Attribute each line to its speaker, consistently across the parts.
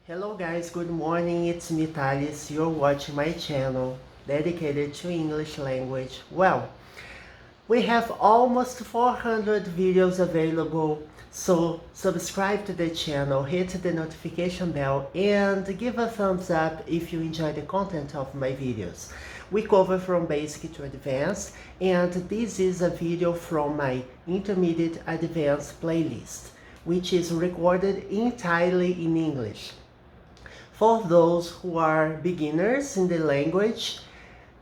Speaker 1: Hello guys, good morning, it's me Thales. You're watching my channel dedicated to English language. Well, we have almost 400 videos available, so subscribe to the channel, hit the notification bell and give a thumbs up if you enjoy the content of my videos. We cover from basic to advanced, and this is a video from my intermediate advanced playlist, which is recorded entirely in English. For those who are beginners in the language,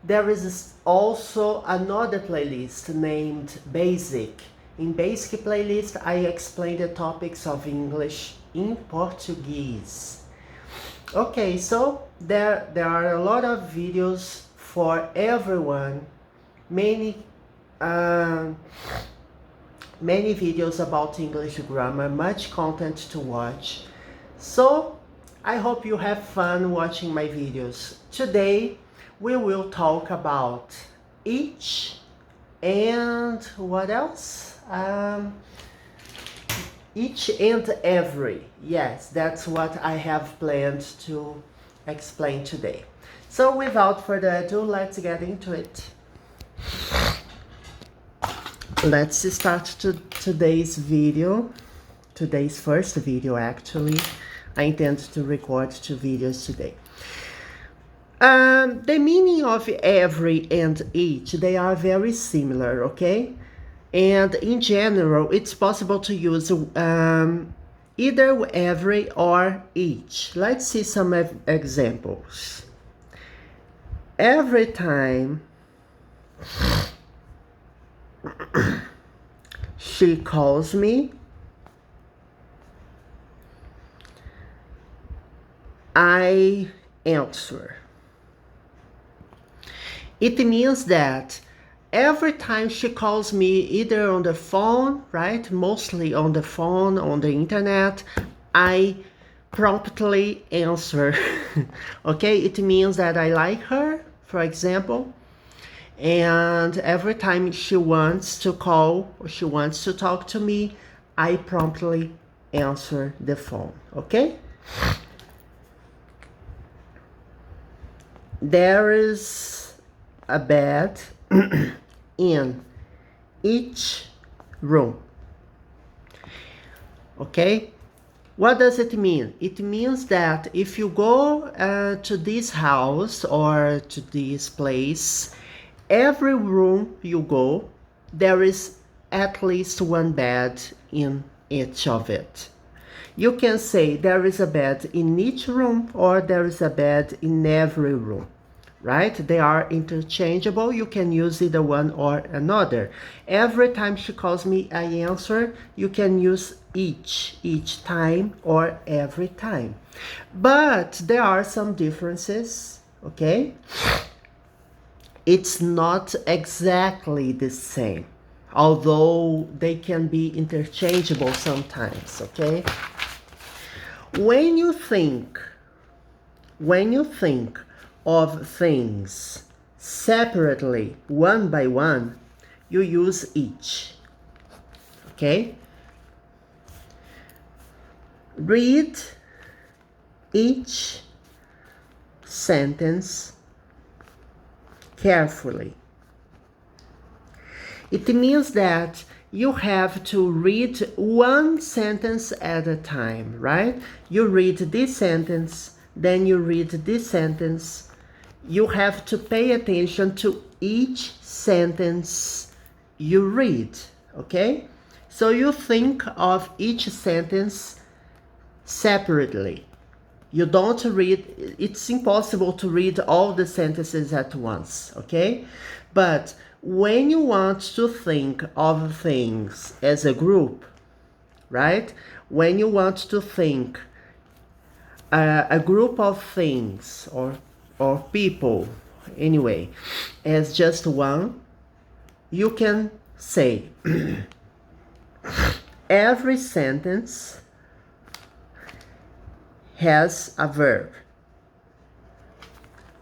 Speaker 1: there is also another playlist named Basic. In Basic playlist, I explain the topics of English in Portuguese. Okay, so there are a lot of videos for everyone, many videos about English grammar, much content to watch. So I hope you have fun watching my videos. Today we will talk about each and what else? Each and every. Yes, that's what I have planned to explain today. So without further ado, let's get into it. Let's start today's video. Today's first video actually. I intend to record 2 videos today. The meaning of every and each, they are very similar, okay? And in general, it's possible to use either every or each. Let's see some examples. Every time she calls me, I answer. It means that every time she calls me, either on the phone, right? Mostly on the phone, on the internet, I promptly answer. Okay, it means that I like her, for example, and every time she wants to call or she wants to talk to me, I promptly answer the phone, okay? There is a bed in each room. Okay? What does it mean? It means that if you go to this house or to this place, every room you go, there is at least one bed in each of it. You can say there is a bed in each room or there is a bed in every room, right? They are interchangeable. You can use either one or another. Every time she calls me, I answer. You can use each time or every time. But there are some differences, okay? It's not exactly the same, although they can be interchangeable sometimes, okay? When you think of things separately, one by one, you use each, okay? Read each sentence carefully. It means that you have to read one sentence at a time, right? You read this sentence, then you read this sentence. You have to pay attention to each sentence you read, okay? So you think of each sentence separately. You don't read, it's impossible to read all the sentences at once, okay? But when you want to think of things as a group, right? When you want to think a group of things or people, anyway, as just one, you can say every sentence has a verb.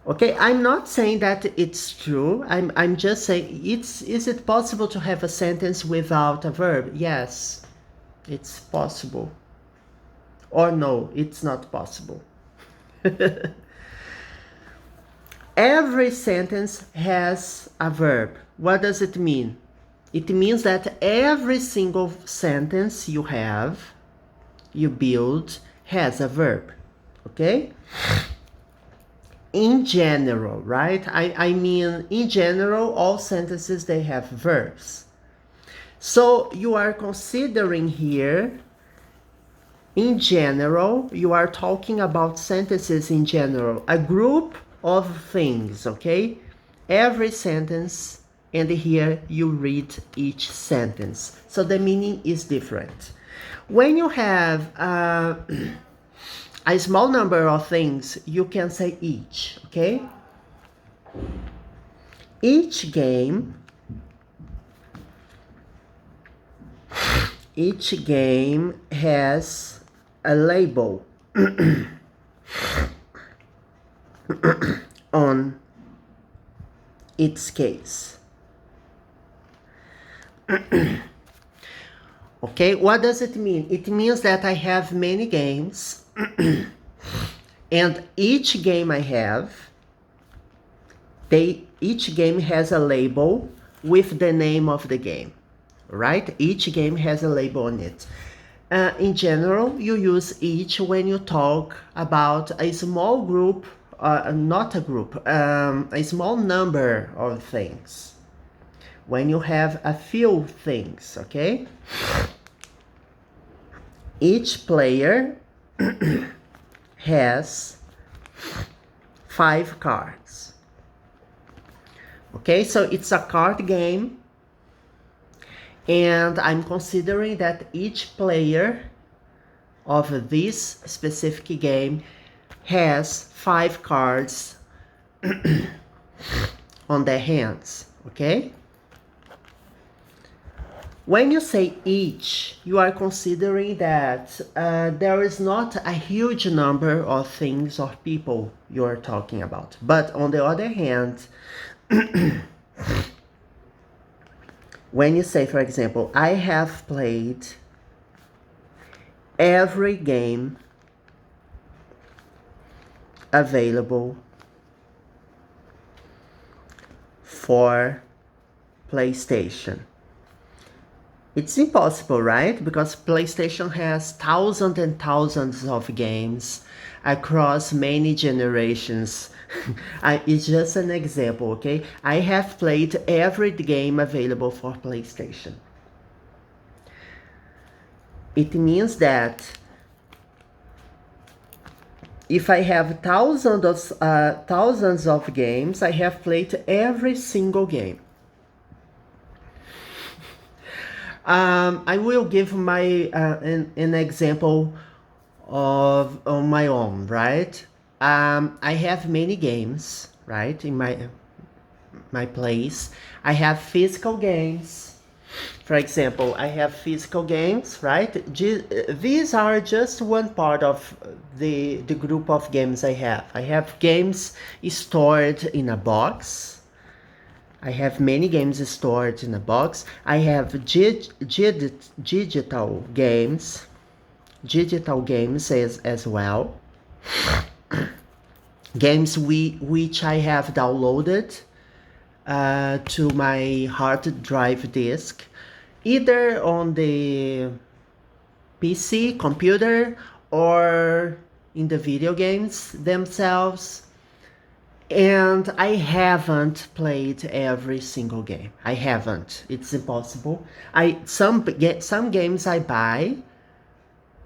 Speaker 1: Okay, I'm not saying that it's true. I'm just saying, is it possible to have a sentence without a verb? Yes, it's possible. Or no, it's not possible. Every sentence has a verb. What does it mean? It means that every single sentence you build, has a verb, okay? In general, right? I mean, in general, all sentences, they have verbs. So you are considering here, in general, you are talking about sentences in general, a group of things, okay? Every sentence, and here you read each sentence. So the meaning is different. When you have a small number of things, you can say each, okay? Each game has a label on its case. Okay, what does it mean? It means that I have many games and each game I have, each game has a label with the name of the game, right? Each game has a label on it. In general, you use each when you talk about a small group, not a group, a small number of things. When you have a few things, okay? Each player has 5 cards. Okay, so it's a card game, and I'm considering that each player of this specific game has 5 cards on their hands, okay? When you say each, you are considering that there is not a huge number of things or people you are talking about. But on the other hand, when you say, for example, I have played every game available for PlayStation. It's impossible, right? Because PlayStation has thousands and thousands of games across many generations. It's just an example, okay? I have played every game available for PlayStation. It means that if I have thousands of games, I have played every single game. I will give my an example of on my own, right? I have many games, right, in my place. I have physical games. For example, I have physical games, right? These are just one part of the group of games I have. I have games stored in a box. I have many games stored in a box. I have digital games as well. Games which I have downloaded to my hard drive disk, either on the PC, computer, or in the video games themselves. And I haven't played every single game. I haven't. It's impossible. Some games I buy,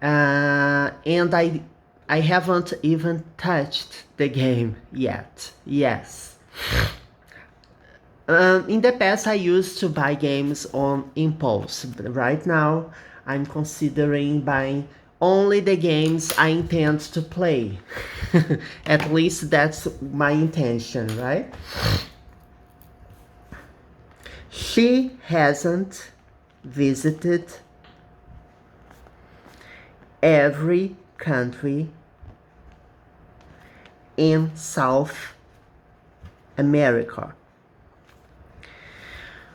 Speaker 1: and I haven't even touched the game yet. Yes. In the past, I used to buy games on impulse, but right now I'm considering buying only the games I intend to play. At least that's my intention, right? She hasn't visited every country in South America.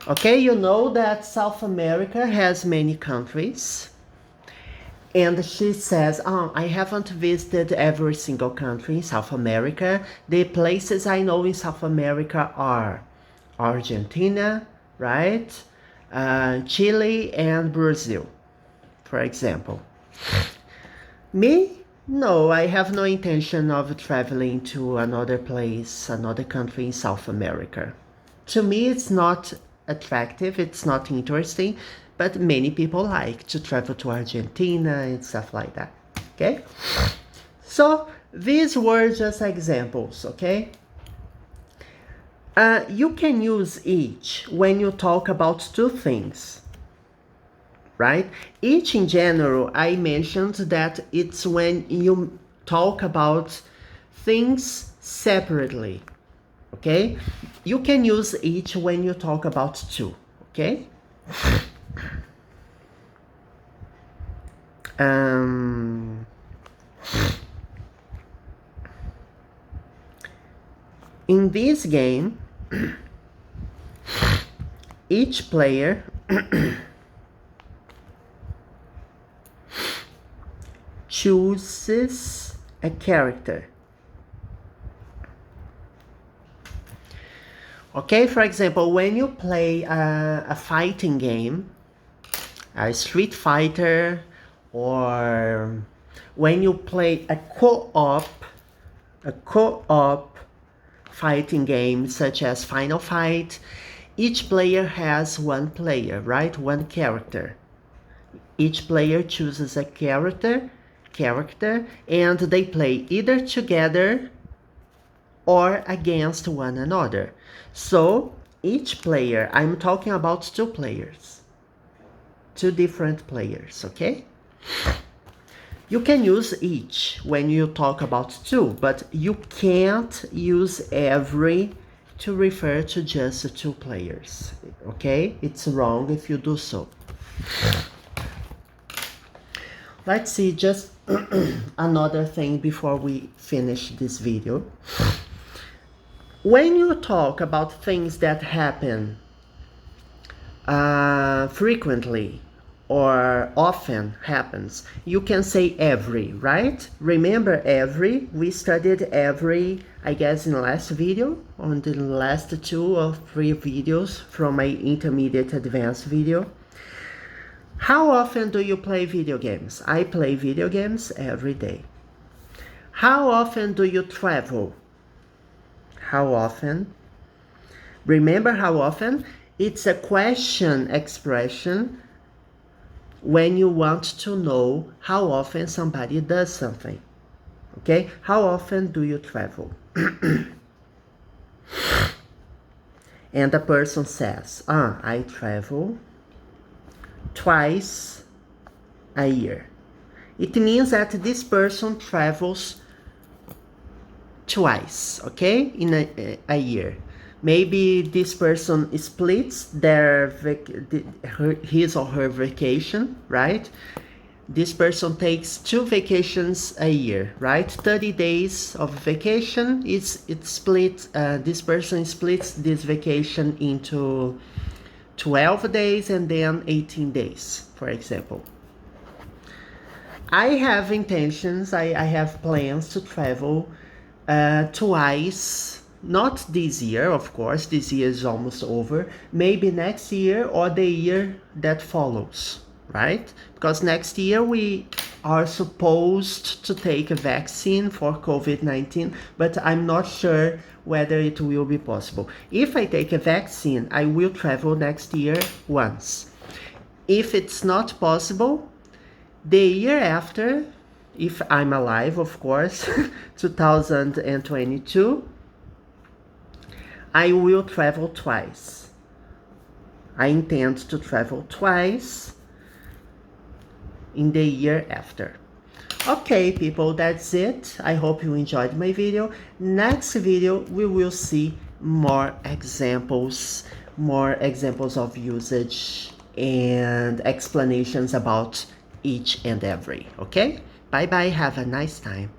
Speaker 1: Okay, you know that South America has many countries, And she says, oh, I haven't visited every single country in South America. The places I know in South America are Argentina, right? Chile and Brazil, for example. Me? No, I have no intention of traveling to another place, another country in South America. To me, it's not attractive, it's not interesting, but many people like to travel to Argentina and stuff like that, okay? So these were just examples, okay? You can use each when you talk about two things, right? Each in general, I mentioned that it's when you talk about things separately, okay? You can use each when you talk about two, okay? In this game, each player chooses a character. Okay, for example, when you play a fighting game, a Street Fighter, or when you play a co-op fighting game such as Final Fight, each player has one player, right? One character. Each player chooses a character, and they play either together or against one another. So each player, I'm talking about two players, two different players, okay? You can use each when you talk about two, but you can't use every to refer to just two players, okay? It's wrong if you do so. Let's see just another thing before we finish this video. When you talk about things that happen frequently or often happens, you can say every, right? Remember every? We studied every, I guess, in the last video, on the last 2 or 3 videos from my intermediate advanced video. How often do you play video games? I play video games every day. How often do you travel? How often? Remember how often? It's a question expression when you want to know how often somebody does something. Okay? How often do you travel? And the person says, I travel twice a year. It means that this person travels twice, okay, in a year. Maybe this person splits his or her vacation, right? This person takes 2 vacations a year, right? 30 days of vacation, it's split. This person splits this vacation into 12 days and then 18 days, for example. I have intentions, I have plans to travel twice, not this year, of course, this year is almost over, maybe next year or the year that follows, right? Because next year we are supposed to take a vaccine for COVID-19, but I'm not sure whether it will be possible. If I take a vaccine, I will travel next year once. If it's not possible, the year after, if I'm alive, of course, 2022, I will travel twice. I intend to travel twice in the year after. Okay, people, that's it. I hope you enjoyed my video. Next video, we will see more examples of usage and explanations about each and every, okay? Bye bye, have a nice time.